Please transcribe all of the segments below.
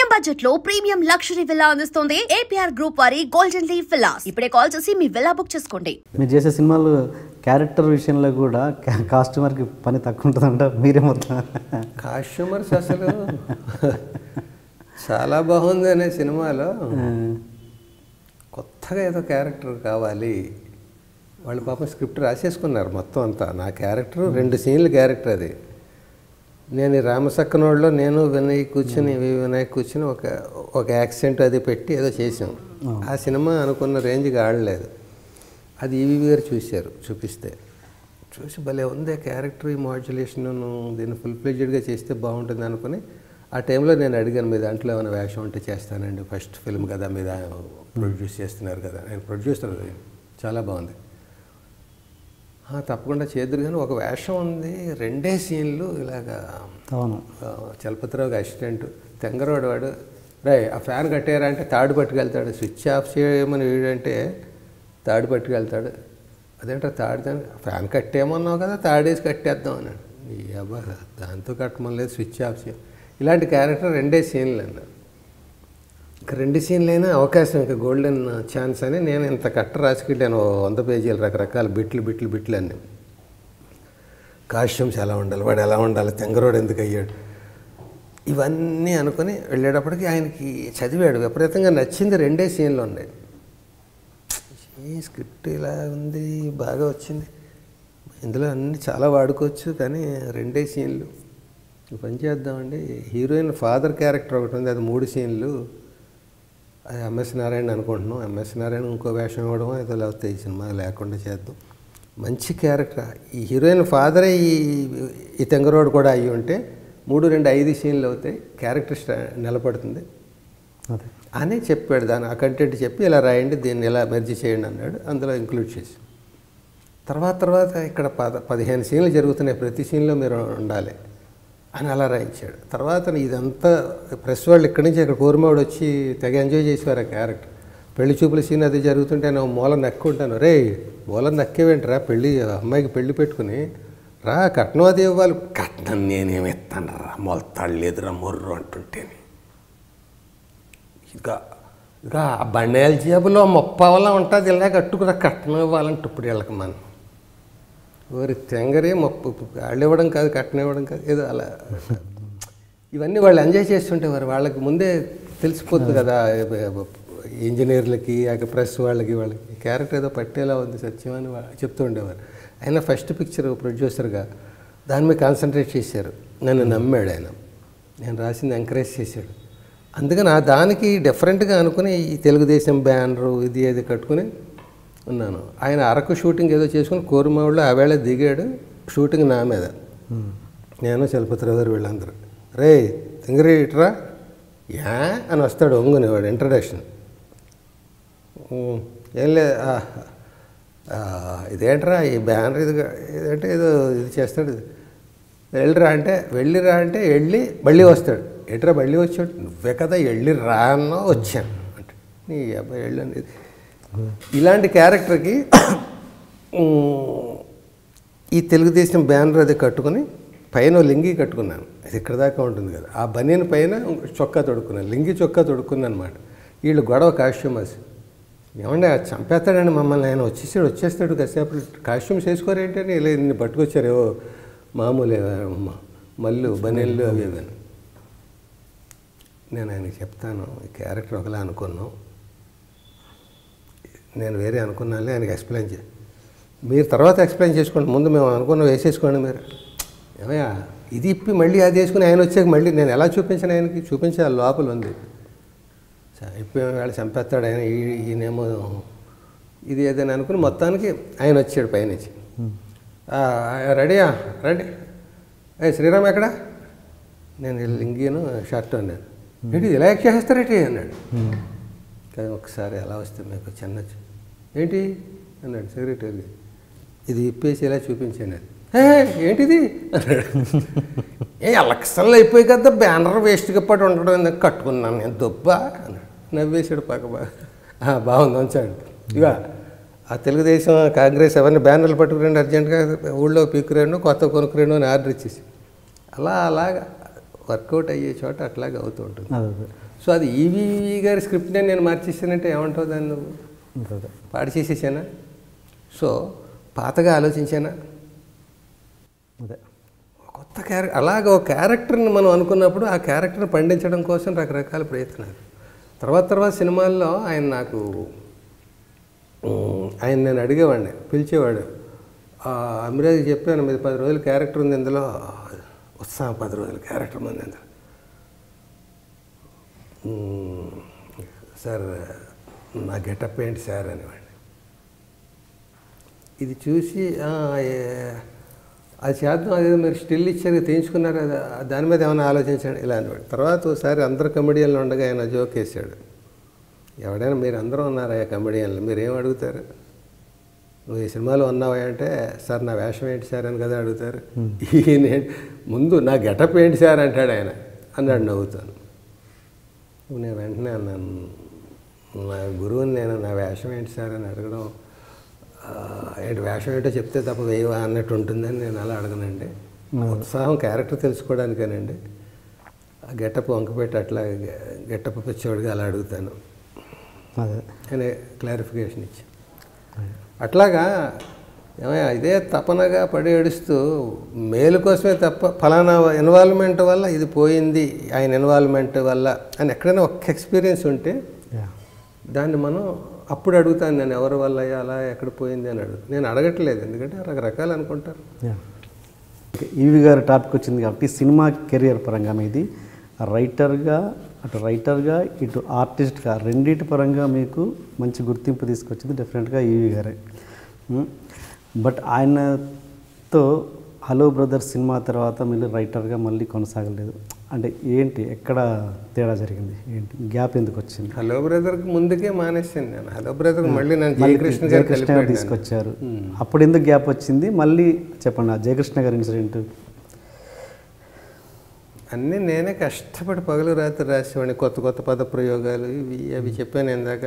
Medium budget లో premium luxury villa అందిస్తుంది APR group వారి గోల్డెన్ లీఫ్ విల్లాస్. ఇప్పుడే కాల్ చేసి మీ విల్లా బుక్ చేసుకోండి. మీరు చేసే సినిమాలు క్యారెక్టర్ విషయంలో కూడా కాస్ట్యూమర్కి పని తక్కువ ఉంటుందంట. మీరే మొత్తం కాస్ట్యూమర్స్ అసలు చాలా బాగుంది అనే సినిమాలో కొత్తగా ఏదో క్యారెక్టర్ కావాలి. వాళ్ళు పాపం స్క్రిప్ట్ రాసేసుకున్నారు మొత్తం అంతా. నా క్యారెక్టర్ 2 సీన్లు క్యారెక్టర్ అది. నేను ఈ రామసక్కనోళ్ళలో నేను వినాయక్ కూర్చుని ఒక యాక్సెంట్ అది పెట్టి ఏదో చేసాం. ఆ సినిమా అనుకున్న రేంజ్కి ఆడలేదు. అది ఈవీవి గారు చూపిస్తే చూసి భలే ఉంది క్యారెక్టర్, ఈ మాడ్యులేషన్, దీన్ని ఫుల్ ఫ్లెడ్జ్డ్గా చేస్తే బాగుంటుంది అనుకుని ఆ టైంలో నేను అడిగాను, మీ దాంట్లో ఏమైనా వేషం ఉంటే చేస్తానండి, ఫస్ట్ ఫిల్మ్ కదా, మీద ప్రొడ్యూస్ చేస్తున్నారు కదా. నేను ప్రొడ్యూసర్, చాలా బాగుంది, తప్పకుండా చేద్దరు. కానీ ఒక వేషం ఉంది, 2 సీన్లు ఇలాగా. చలపతిరావుకి అసిస్టెంట్ తెంగరోడు వాడు, ఆ ఫ్యాన్ కట్టారా అంటే తాడు పట్టుకెళ్తాడు, స్విచ్ ఆఫ్ చేయమని వీడంటే తాడు పట్టుకెళ్తాడు. అదేంటో తాడు, ఫ్యాన్ కట్టేమన్నావు కదా, తాడేసి కట్టేద్దాం అన్నాడు. ఈ అబ్బా దాంతో కట్టమని లేదు, స్విచ్ ఆఫ్ చేయ. ఇలాంటి క్యారెక్టర్ 2 సీన్లు అన్నాడు. ఇంకా 2 సీన్లు అయినా అవకాశం, ఇంకా గోల్డెన్ ఛాన్స్ అని నేను ఇంత కట్ట రాసుకెళ్ళాను. 100 పేజీలు రకరకాల బిట్లు అన్నీ. కాస్ట్యూమ్స్ ఎలా ఉండాలి, వాడు ఎలా ఉండాలి, తెంగరోడు ఎందుకు అయ్యాడు, ఇవన్నీ అనుకుని వెళ్ళేటప్పటికి ఆయనకి చదివాడు, విపరీతంగా నచ్చింది. 2 సీన్లు ఉన్నాయి. ఈ స్క్రిప్ట్ ఇలా ఉంది, బాగా వచ్చింది, ఇందులో అన్నీ చాలా వాడుకోవచ్చు, కానీ 2 సీన్లు పని చేద్దామండి. హీరోయిన్ ఫాదర్ క్యారెక్టర్ ఒకటి ఉంది, అది 3 సీన్లు. అది ఎంఎస్ నారాయణ అనుకుంటున్నాం. ఎంఎస్ నారాయణ ఇంకో వేషం ఇవ్వడం ఏదో లేకపోతే ఈ సినిమా లేకుండా చేద్దాం. మంచి క్యారెక్టర్. ఈ హీరోయిన్ ఫాదరే ఈ తెంగరోడు కూడా అయ్యి ఉంటే 3, 2, 5 సీన్లు అవుతాయి, క్యారెక్టర్ నిలబడుతుంది అని చెప్పాడు. ఆ కంటెంట్ చెప్పి ఇలా రాయండి, దీన్ని ఇలా మెర్జీ చేయండి అన్నాడు. అందులో ఇంక్లూడ్ చేసి తర్వాత ఇక్కడ 15 సీన్లు జరుగుతున్నాయి, ప్రతి సీన్లో మీరు ఉండాలి అని అలా రాయించాడు. తర్వాత ఇదంతా ప్రెస్ వాళ్ళు ఇక్కడి నుంచి ఇక్కడ కోరిమావుడు వచ్చి తెగ ఎంజాయ్ చేసేవారు ఆ క్యారెక్టర్. పెళ్లి చూపుల సీన్ అది జరుగుతుంటే నేను మూల నక్కుంటాను, రే మూల నక్కేవేంటరా, అమ్మాయికి పెళ్లి పెట్టుకుని రా, కట్నం అది ఇవ్వాలి. కట్నం నేనేమి ఇస్తాను రా, మొలతాడు లేదురా మొర్రు అంటుంటేనే. ఇక ఆ బండేల జేబులో 30 వల్ల ఉంటుంది, ఇలా కట్టుకురా కట్నం ఇవ్వాలంటే ఇప్పుడు వీళ్ళకి మనం ఓరి తెంగరే వాళ్ళు ఇవ్వడం కాదు, కట్నం ఇవ్వడం కాదు, ఏదో అలా. ఇవన్నీ వాళ్ళు ఎంజాయ్ చేస్తుంటేవారు. వాళ్ళకి ముందే తెలిసిపోతుంది కదా, ఇంజనీర్లకి ప్రెస్ వాళ్ళకి క్యారెక్టర్ ఏదో పట్టేలా ఉంది సత్యం అని చెప్తూ ఉండేవారు. ఆయన ఫస్ట్ పిక్చర్ ప్రొడ్యూసర్గా దాని మీద కాన్సన్ట్రేట్ చేశారు. నన్ను నమ్మాడు ఆయన, నేను రాసింది ఎంకరేజ్ చేశాడు. అందుకని దానికి డిఫరెంట్గా అనుకుని ఈ తెలుగుదేశం బ్యానరు ఇది ఏది కట్టుకుని ఉన్నాను. ఆయన అరకు షూటింగ్ ఏదో చేసుకుని కోరుమావుడిలో ఆ వేళ దిగాడు. షూటింగ్ నా మీద, నేను చలపతిరావు గారు వీళ్ళందరూ. రే తింగరి ఇట్రా యా అని వస్తాడు ఒంగుని, వాడు ఇంట్రడక్షన్. ఏం లేదు, ఇదేంట్రా ఈ బ్యానర్ ఇదంటే ఏదో ఇది చేస్తాడు. వెళ్ళిరా అంటే వెళ్ళి మళ్ళీ వస్తాడు. ఎట్రా మళ్ళీ వచ్చాడు, నువ్వే కదా వెళ్ళి రా అన్నో వచ్చాను అంటే, నీ అబ్బాయి వెళ్ళండి. ఇలాంటి క్యారెక్టర్కి ఈ తెలుగుదేశం బ్యానర్ అది కట్టుకుని పైన లింగి కట్టుకున్నాను. అది ఇక్కడ దాకా ఉంటుంది కదా, ఆ బనీన్ పైన చొక్కా తొడుక్కున్నాను, లింగి చొక్కా తొడుక్కున్నాను అనమాట. వీళ్ళు గొడవ కాస్ట్యూమర్స్, ఏమంటే చంపేస్తాడండి మమ్మల్ని, ఆయన వచ్చేస్తాడు కాసేపు, కాస్ట్యూమ్స్ వేసుకోరేంటని ఇలా ఇన్ని పట్టుకొచ్చారు, ఏవో మామూలే మళ్ళు బనీళ్ళు అవి ఇవన్నీ. నేను ఆయనకి చెప్తాను, ఈ క్యారెక్టర్ ఒకలా అనుకున్నాం, నేను వేరే అనుకున్నానులే, ఆయనకి ఎక్స్ప్లెయిన్ మీరు తర్వాత ఎక్స్ప్లెయిన్ చేసుకోండి, ముందు మేము అనుకున్నాం వేసేసుకోండి మీరు. ఏమయ్యా ఇది ఇప్పి మళ్ళీ అది వేసుకుని ఆయన వచ్చాక మళ్ళీ నేను ఎలా చూపించాను, ఆయనకి చూపించాలి, లోపల ఉంది. ఇప్పి వేళ చంపేస్తాడు ఆయన, ఈయనేమో ఇది ఏదైనా అనుకుని మొత్తానికి ఆయన వచ్చాడు పైనుంచి. రెడీయా రండి, శ్రీరామ్ ఎక్కడా, నేను లింగిను షర్ట్ అన్నాను. ఏంటి ఇలా యాక్ట్ చేస్తారేంటి అన్నాడు. కానీ ఒకసారి ఎలా వస్తే మీకు చిన్న ఏంటి అన్నాడు సెక్రటరీ, ఇది ఇప్పేసి ఇలా చూపించాను. ఏంటిది అన్నాడు. ఎలక్షన్లు అయిపోయి కదా బ్యానర్ వేస్ట్గా పడి ఉండడం కట్టుకున్నాను నేను దొబ్బా అన్నాడు. నవ్వేశాడు పక్క బాగుంది ఉంచాడు. ఇక ఆ తెలుగుదేశం కాంగ్రెస్ అవన్నీ బ్యానర్లు పట్టుకురండి అర్జెంటుగా, ఊళ్ళో పీక్కురండు, కొత్త కొనుక్కురండు అని ఆర్డర్ ఇచ్చేసి అలాగా వర్కౌట్ అయ్యే చోట అట్లాగే అవుతూ ఉంటుంది. అదే సో అది ఈవీవి గారి స్క్రిప్ట్నే నేను మార్చేసానంటే ఏమంటావు దాన్ని నువ్వు? అదే పాడు చేసేసానా? సో పాతగా ఆలోచించానా? అదే కొత్త అలాగే ఒక క్యారెక్టర్ని మనం అనుకున్నప్పుడు ఆ క్యారెక్టర్ని పండించడం కోసం రకరకాల ప్రయత్నాలు. తర్వాత సినిమాల్లో ఆయన నేను అడిగేవాడిని, పిలిచేవాడు. అమిరాజ్కి చెప్పాను, మీద 10 రోజుల క్యారెక్టర్ ఉంది ఇందులో, ఉత్సాహం 10 రోజుల క్యారెక్టర్ ఉంది ఇందులో. సార్ నా గెటప్ ఏంటి సార్ అనేవాడిని. ఇది చూసి అది చేద్దాం, అదేదో మీరు స్టిల్ ఇచ్చారు తీయించుకున్నారు, దాని మీద ఏమైనా ఆలోచించండి ఇలా అనేవాడు. తర్వాత ఒకసారి అందరు కమెడియన్లు ఉండగా ఆయన జోక్ వేసాడు, ఎవడైనా మీరు అందరూ ఉన్నారా కమెడియన్లు, మీరేం అడుగుతారు? నువ్వు ఈ సినిమాలో ఉన్నావా అంటే, సార్ నా వేషం ఏంటి సార్ అని కదా అడుగుతారు. ఈయన ముందు నా గెటప్ ఏంటి సార్ అంటాడు ఆయన, అన్నాడు నవ్వుతాను. నేను వెంటనే అన్నాను, నా గురువుని నేను నా వేషం ఏంటి సార్ అని అడగడం, ఏంటి వేషం ఏంటో చెప్తే తప్ప వేయవా అన్నట్టు ఉంటుందని నేను అలా అడగనండి. ఉత్సాహం క్యారెక్టర్ తెలుసుకోవడానికేనండి. ఆ గెటప్ వంకపెట్టి అట్లా గెటప్ పిచ్చేవాడిగా అలా అడుగుతాను అనే క్లారిఫికేషన్ ఇచ్చి, అట్లాగా ఏమయ్యా ఇదే తపనగా పడి ఏడుస్తూ మేలు కోసమే తప్ప ఫలానా ఇన్వాల్వ్మెంట్ వల్ల ఇది పోయింది, ఆయన ఇన్వాల్వ్మెంట్ వల్ల అని ఎక్కడైనా ఒక ఎక్స్పీరియన్స్ ఉంటే దాన్ని మనం అప్పుడు అడుగుతాను, నేను ఎవరి వల్ల అలా ఎక్కడ పోయింది అని నేను అడగట్లేదు, ఎందుకంటే రకరకాలు అనుకుంటారు. ఈవి గారి టాపిక్ వచ్చింది కాబట్టి సినిమా కెరియర్ పరంగా మీది రైటర్గా, ఇటు ఆర్టిస్ట్గా రెండింటి పరంగా మీకు మంచి గుర్తింపు తీసుకొచ్చింది డెఫినెట్గా ఈవి గారే. బట్ ఆయనతో హలో బ్రదర్స్ సినిమా తర్వాత మీరు రైటర్గా మళ్ళీ కొనసాగలేదు అంటే ఏంటి, ఎక్కడ తేడా జరిగింది, ఏంటి గ్యాప్ ఎందుకు వచ్చింది? హలో బ్రదర్కి ముందుకే మానేసాను నేను. హలో బ్రదర్ మళ్ళీ నేను జయకృష్ణ గారు తీసుకొచ్చారు, అప్పుడు ఎందుకు గ్యాప్ వచ్చింది మళ్ళీ చెప్పండి. ఆ జయకృష్ణ గారి ఇన్సిడెంట్ అన్నీ నేనే కష్టపడి పగలు రాత్రి రాసేవాడిని. కొత్త పద ప్రయోగాలు అవి చెప్పాను ఇందాక.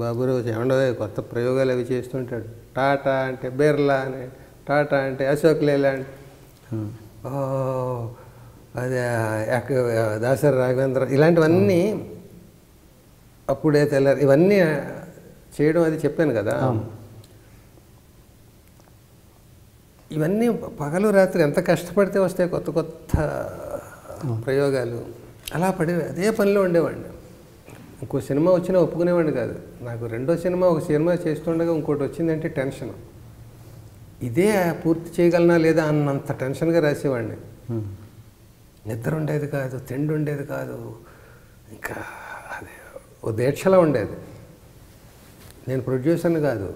బాబురావు ఏమండో కొత్త ప్రయోగాలు అవి చేస్తుంటాడు. టాటా అంటే బిర్లా అని, టాటా అంటే అశోక్ లేలాండ్, అదే దాసరి రాఘవేంద్ర, ఇలాంటివన్నీ అప్పుడే తెల్లారు ఇవన్నీ చేయడం అది చెప్పాను కదా. ఇవన్నీ పగలు రాత్రి ఎంత కష్టపడితే వస్తాయి కొత్త ప్రయోగాలు. అలా పడి అదే పనిలో ఉండేవాడిని. ఇంకో సినిమా వచ్చినా ఒప్పుకునేవాడిని కాదు. నాకు ఒక సినిమా చేస్తుండగా ఇంకోటి వచ్చిందంటే టెన్షన్. ఇదే పూర్తి చేయగలనా లేదా అన్నంత టెన్షన్గా రాసేవాడిని. నిద్ర ఉండేది కాదు, తిండి ఉండేది కాదు, ఇంకా అదే ఓ దీక్షలా ఉండేది. నేను ప్రొడ్యూసర్ని కాదు,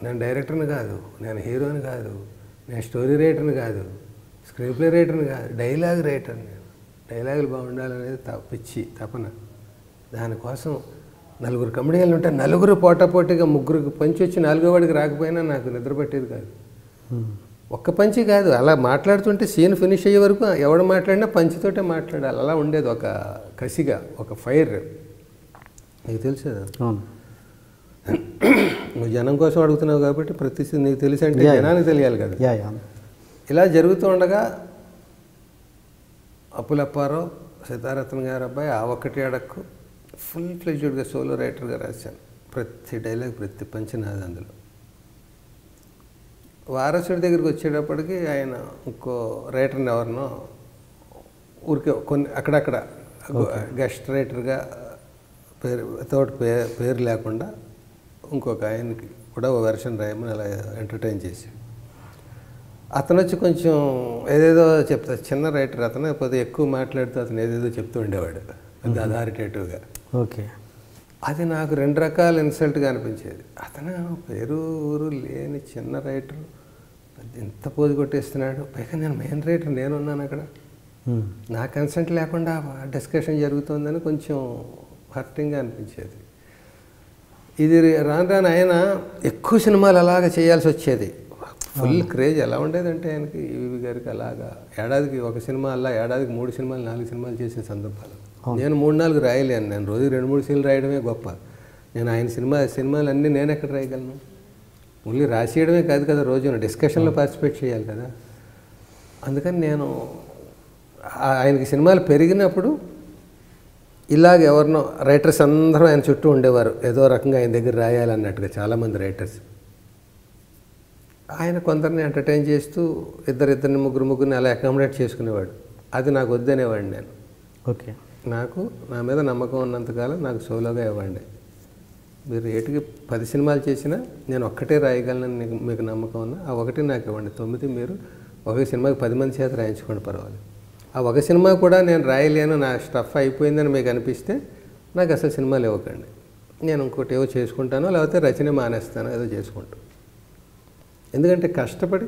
నేను డైరెక్టర్ని కాదు, నేను హీరోని కాదు, నేను స్టోరీ రైటర్ని కాదు, స్క్రీన్ ప్లే రైటర్ని కాదు, డైలాగ్ రైటర్ని. డైలాగులు బాగుండాలనేది పిచ్చి తపన. దానికోసం 4 కమెడియన్లు ఉంటే 4 పోటాపోటీగా 3కి పంచి వచ్చి 4వ వాడికి రాకపోయినా నాకు నిద్ర పట్టేది కాదు. ఒక్క పంచి కాదు, అలా మాట్లాడుతుంటే సీన్ ఫినిష్ అయ్యే వరకు ఎవడు మాట్లాడినా పంచితోటే మాట్లాడాలి. అలా ఉండేది, ఒక కసిగా, ఒక ఫైర్. నీకు తెలుసు నువ్వు జనం కోసం అడుగుతున్నావు కాబట్టి ప్రతి నీకు తెలిసి అంటే జనానికి తెలియాలి కదా. ఇలా జరుగుతూ ఉండగా అప్పులప్పారావు సీతారత్న గారు అబ్బాయి ఆ ఒక్కటి అడక్కు ఫుల్ ఫ్లెడ్జ్డ్గా సోలో రైటర్గా రాశాను. ప్రతి డైలాగ్, ప్రతి పంచి నాది అందులో. వారసుడి దగ్గరికి వచ్చేటప్పటికి ఆయన ఇంకో రైటర్ని ఎవరినో ఊరికే కొన్ని అక్కడక్కడ గెస్ట్ రైటర్గా పేరు లేకుండా ఇంకొక ఆయనకి కూడా ఓ వెర్షన్ రాయమని అలా ఎంటర్టైన్ చేసి, అతను వచ్చి కొంచెం ఏదేదో చెప్తాడు. చిన్న రైటర్ అతను, కొద్దిగా ఎక్కువ మాట్లాడుతూ అతను ఏదేదో చెప్తూ ఉండేవాడు పెద్ద అథారిటేటివ్గా. ఓకే, అది నాకు 2 రకాల ఇన్సల్ట్గా అనిపించేది. అతను పేరు ఊరు లేని చిన్న రైటర్ ఎంత పోజు కొట్టేస్తున్నాడు, పైగా నేను మెయిన్ రైటర్, నేనున్నాను అక్కడ, నా కన్సెంట్ లేకుండా డిస్కషన్ జరుగుతుందని కొంచెం హర్టింగ్గా అనిపించేది. ఇది రాను ఆయన ఎక్కువ సినిమాలు అలాగా చేయాల్సి వచ్చేది. ఫుల్ క్రేజ్ ఎలా ఉండేదంటే ఆయనకి, ఈవి గారికి అలాగా ఏడాదికి ఒక సినిమా, అలా ఏడాదికి 3 సినిమాలు 4 సినిమాలు చేసిన సందర్భాలు. నేను 3-4 రాయలేను. నేను రోజు 2-3 సీన్లు రాయడమే గొప్ప. నేను ఆయన సినిమాలు అన్నీ నేను ఎక్కడ రాయగలను? ఓన్లీ రాసేయడమే కాదు కదా, రోజున డిస్కషన్లో పార్టిసిపేట్ చేయాలి కదా. అందుకని నేను ఆయనకి సినిమాలు పెరిగినప్పుడు ఇలాగ ఎవరినో రైటర్స్ అందరూ ఆయన చుట్టూ ఉండేవారు, ఏదో రకంగా ఆయన దగ్గర రాయాలన్నట్టుగా చాలామంది రైటర్స్. ఆయన కొందరిని ఎంటర్టైన్ చేస్తూ ఇద్దరిని ముగ్గురిని అలా అకామిడేట్ చేసుకునేవాడు. అది నాకు వద్దనేవాడిని నేను. ఓకే, నాకు నా మీద నమ్మకం ఉన్నంతకాలం నాకు సోలోగా ఇవ్వండి. మీరు ఏటికి 10 సినిమాలు చేసినా నేను ఒక్కటే రాయగలనని మీకు నమ్మకం ఉన్నా ఆ ఒకటి నాకు ఇవ్వండి. 9 మీరు ఒక సినిమాకి 10 మంది చేత రాయించుకోండి, పర్వాలేదు. ఆ ఒక సినిమా కూడా నేను రాయలేను, నా స్టఫ్ అయిపోయిందని మీకు అనిపిస్తే నాకు అసలు సినిమాలు ఇవ్వకండి. నేను ఇంకోటి ఏవో చేసుకుంటాను, లేకపోతే రచన మానేస్తాను, ఏదో చేసుకుంటాను. ఎందుకంటే కష్టపడి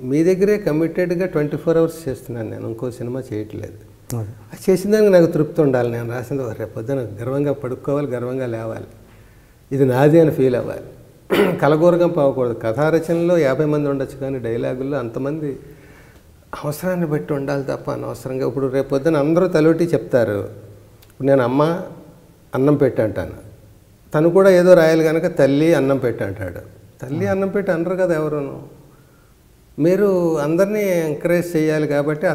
మీ దగ్గరే కమిటెడ్గా 24 hours చేస్తున్నాను నేను, ఇంకో సినిమా చేయట్లేదు. అది చేసిన దానికి నాకు తృప్తి ఉండాలి. నేను రాసిన రేపు పొద్దున గర్వంగా పడుకోవాలి, గర్వంగా లేవాలి, ఇది నాది అని ఫీల్ అవ్వాలి. కలగూరగం పోకూడదు. కథారచనలో 50 మంది ఉండొచ్చు, కానీ డైలాగుల్లో అంతమంది అవసరాన్ని బట్టి ఉండాలి తప్ప అనవసరంగా. ఇప్పుడు రేపు పొద్దున అందరూ తలోటి చెప్తారు. ఇప్పుడు నేను అమ్మ అన్నం పెట్టి అంటాను, తను కూడా ఏదో రాయాలి కనుక తల్లి అన్నం పెట్టి అంటాడు. తల్లి అన్నం పెట్టి అనరు కదా ఎవరును. మీరు అందరినీ ఎంకరేజ్ చేయాలి కాబట్టి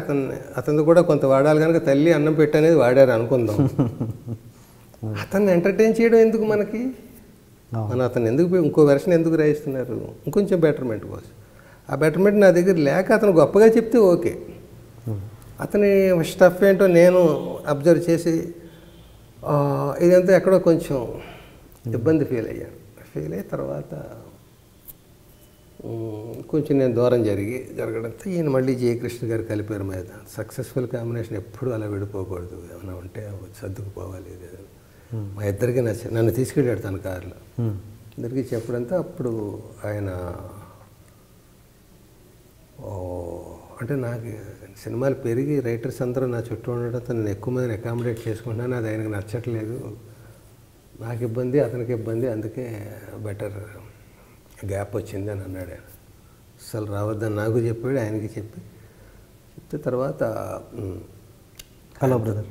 అతను కూడా కొంత వాడాలి కనుక తల్లి అన్నం పెట్టి అనేది వాడారు అనుకుందాం. అతన్ని ఎంటర్టైన్ చేయడం ఎందుకు మనకి? మనం అతను ఎందుకు ఇంకో వెర్షన్ ఎందుకు రాయిస్తున్నారు? ఇంకొంచెం బెటర్మెంట్ కోసం. ఆ బెటర్మెంట్ నా దగ్గర లేక అతను గొప్పగా చెప్తే ఓకే. అతని స్టఫ్ ఏంటో నేను అబ్జర్వ్ చేసి ఇదంతా ఎక్కడో కొంచెం ఇబ్బంది ఫీల్ అయ్యాను. ఫీల్ అయిన తర్వాత కొంచెం నేను దూరం జరగడంతో ఈయన మళ్ళీ జయకృష్ణ గారు కలిపారు మీద. సక్సెస్ఫుల్ కాంబినేషన్ ఎప్పుడు అలా విడిపోకూడదు, ఏమైనా ఉంటే సర్దుకుపోవాలి. మా ఇద్దరికి నన్ను తీసుకెళ్ళాడు తన కారులో. ఇద్దరికి చెప్పడంతో అప్పుడు ఆయన అంటే నాకు సినిమాలు పెరిగి రైటర్స్ అందరూ నా చుట్టూ ఉండడంతో నేను ఎక్కువ మందిని అకామిడేట్ చేసుకుంటున్నాను. అది ఆయనకు నచ్చట్లేదు, నాకు ఇబ్బంది, అతనికి ఇబ్బంది, అందుకే బెటర్ గ్యాప్ వచ్చింది అని అన్నాడు ఆయన. అసలు రావద్దని నాకు చెప్పాడు, ఆయనకి చెప్తే తర్వాత హలో బ్రదర్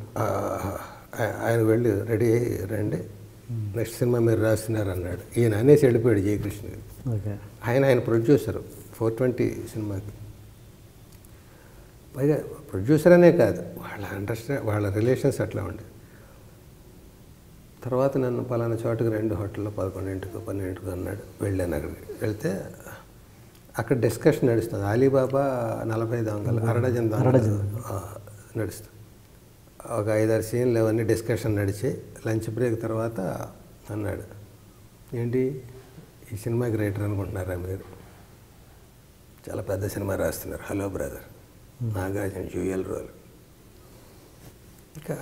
ఆయన వెళ్ళి రెడీ అయ్యి రండి, నెక్స్ట్ సినిమా మీరు రాస్తున్నారు అన్నాడు. ఈయన అనేసి వెళ్ళిపోయాడు జయకృష్ణ గారు. ఆయన ప్రొడ్యూసరు 420 సినిమాకి. పైగా ప్రొడ్యూసర్ అనే కాదు, వాళ్ళ రిలేషన్స్ అట్లా ఉండే. తర్వాత నన్ను పలానా చోటుకు 2 హోటల్లో 11ంటికో 12ంటికో అన్నాడు. వెళ్ళాను. అక్కడికి వెళ్తే అక్కడ డిస్కషన్ నడుస్తుంది. అలీబాబా 40 దొంగలు, అరడజన్ నడుస్తుంది. ఒక 5-6 సీన్లు అవన్నీ డిస్కషన్ నడిచి లంచ్ బ్రేక్ తర్వాత అన్నాడు, ఏంటి ఈ సినిమాకి రైటర్ అనుకుంటున్నారా మీరు? చాలా పెద్ద సినిమా రాస్తున్నారు, hello brother, Nagarjuna dual role. ఇంకా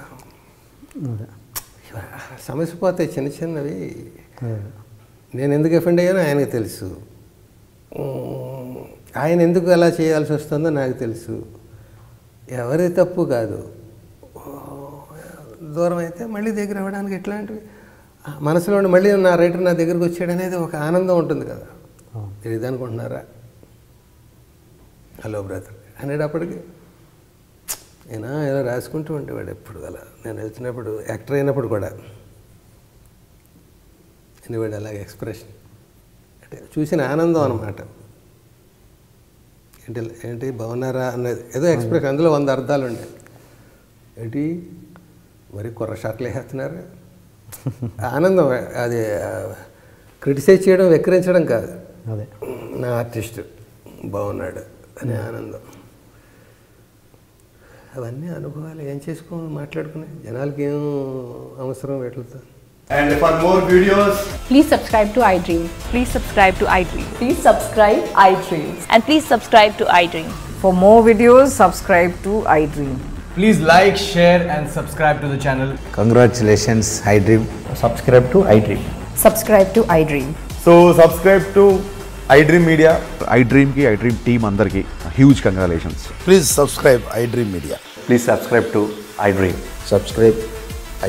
సమస్య పోతాయి చిన్న చిన్నవి. నేను ఎందుకు ఎఫెండ్ అయ్యానో ఆయనకు తెలుసు, ఆయన ఎందుకు అలా చేయాల్సి వస్తుందో నాకు తెలుసు. ఎవరి తప్పు కాదు. దూరం అయితే మళ్ళీ దగ్గర అవ్వడానికి ఎట్లాంటివి మనసులో ఉండి మళ్ళీ నా రైటర్ నా దగ్గరికి వచ్చాడు అనేది ఒక ఆనందం ఉంటుంది కదా. మీరు ఇది అనుకుంటున్నారా హలో బ్రదర్ అనేటప్పటికి నేను ఏదో రాసుకుంటూ ఉండేవాడు ఎప్పుడు అలా. నేను వెళ్తున్నప్పుడు యాక్టర్ అయినప్పుడు కూడా అనేవాడు అలాగే ఎక్స్ప్రెషన్, అంటే చూసిన ఆనందం అన్నమాట. ఏంటి బాగున్నారా అన్నది ఏదో ఎక్స్ప్రెషన్, అందులో 100 అర్థాలు ఉండేవి. ఏంటి మరి కుర్ర షాట్లు వేస్తున్నారు, ఆనందం. అది క్రిటిసైజ్ చేయడం, వెక్కిరించడం కాదు. అదే నా ఆర్టిస్ట్ బాగున్నాడు అనే ఆనందం. అవన్నీ అనుభవాలు ఏం మాట్లాడుకునే జనాలకి ఏం అవసరం వీటితో. And for more videos, please subscribe to iDream. Please subscribe to iDream. Please subscribe iDream. And please subscribe to iDream. For more videos, subscribe to iDream. please like, share and subscribe to the channel. Congratulations, iDream. Subscribe to iDream. Subscribe to iDream. So subscribe to iDream Media. iDream ki iDream team andarki huge congratulations. Please subscribe iDream Media. Please subscribe to iDream. Subscribe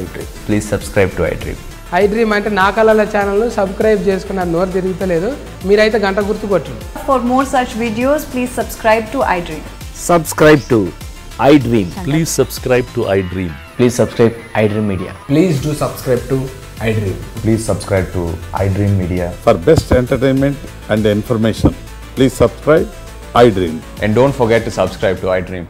iDream. Please subscribe to iDream. iDream అంటే నా కళల ఛానల్ను subscribe చేసుకున్నారు, నోరు తిరుగుతలేదు, మీరైతే గంట గుర్తు కొట్టండి. For more such videos, please subscribe to iDream. Subscribe to iDream. Please subscribe to iDream. Please subscribe iDream Media. Please do subscribe to iDream. Please subscribe to iDream Media. For best entertainment and information, please subscribe iDream. And don't forget to subscribe to iDream.